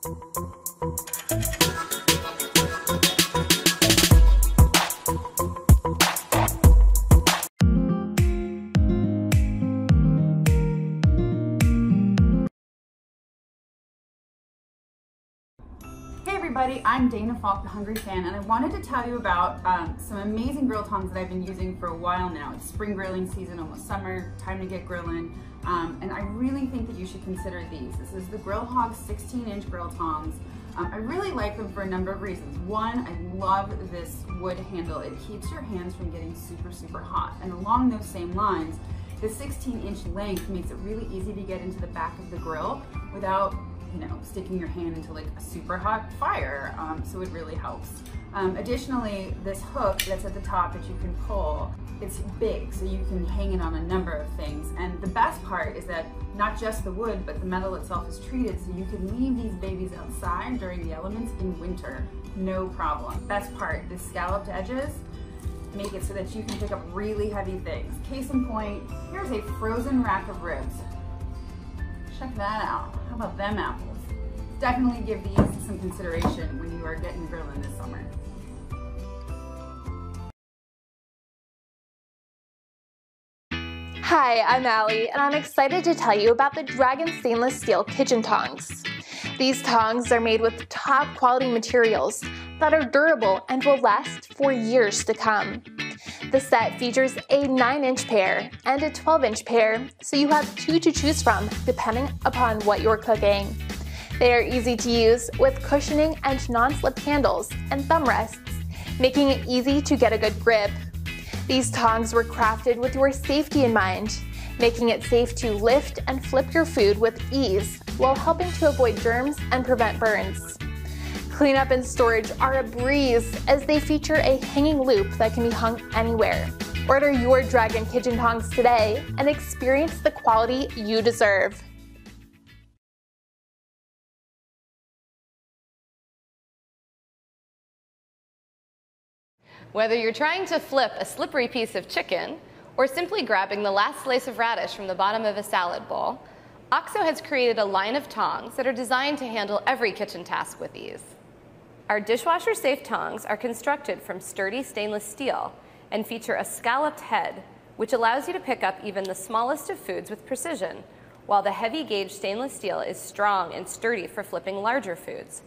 Hey everybody, I'm Dana Falk, the Hungry Fan, and I wanted to tell you about some amazing grill tongs that I've been using for a while now. It's spring grilling season, almost summer, time to get grilling, and I really think that you should consider these. This is the Grill Hog 16-inch grill tongs. I really like them for a number of reasons. One, I love this wood handle. It keeps your hands from getting super hot, and along those same lines, the 16-inch length makes it really easy to get into the back of the grill without sticking your hand into like a super hot fire, so it really helps. Additionally, this hook that's at the top that you can pull, it's big, so you can hang it on a number of things. And the best part is that not just the wood, but the metal itself is treated, so you can leave these babies outside during the elements in winter, no problem. Best part, the scalloped edges make it so that you can pick up really heavy things. Case in point, here's a frozen rack of ribs. Check that out. How about them apples? Definitely give these some consideration when you are getting grilling this summer. Hi, I'm Allie, and I'm excited to tell you about the Dragon stainless steel kitchen tongs. These tongs are made with top quality materials that are durable and will last for years to come. The set features a 9-inch pair and a 12-inch pair, so you have 2 to choose from depending upon what you're cooking. They are easy to use with cushioning and non-slip handles and thumb rests, making it easy to get a good grip. These tongs were crafted with your safety in mind, making it safe to lift and flip your food with ease while helping to avoid germs and prevent burns. Cleanup and storage are a breeze as they feature a hanging loop that can be hung anywhere. Order your Dragon kitchen tongs today and experience the quality you deserve. Whether you're trying to flip a slippery piece of chicken or simply grabbing the last slice of radish from the bottom of a salad bowl, OXO has created a line of tongs that are designed to handle every kitchen task with ease. Our dishwasher-safe tongs are constructed from sturdy stainless steel and feature a scalloped head, which allows you to pick up even the smallest of foods with precision, while the heavy-gauge stainless steel is strong and sturdy for flipping larger foods.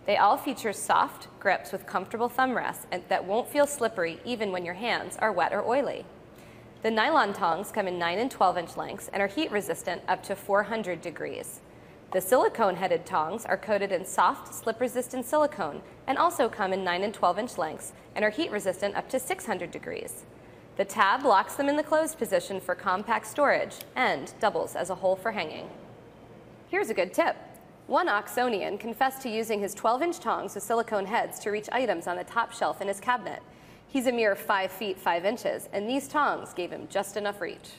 They all feature soft grips with comfortable thumb rests that won't feel slippery even when your hands are wet or oily. The nylon tongs come in 9 and 12-inch lengths and are heat-resistant up to 400 degrees. The silicone-headed tongs are coated in soft, slip-resistant silicone and also come in 9 and 12-inch lengths and are heat-resistant up to 600 degrees. The tab locks them in the closed position for compact storage and doubles as a hole for hanging. Here's a good tip. One Oxonian confessed to using his 12-inch tongs with silicone heads to reach items on the top shelf in his cabinet. He's a mere 5 feet 5 inches, and these tongs gave him just enough reach.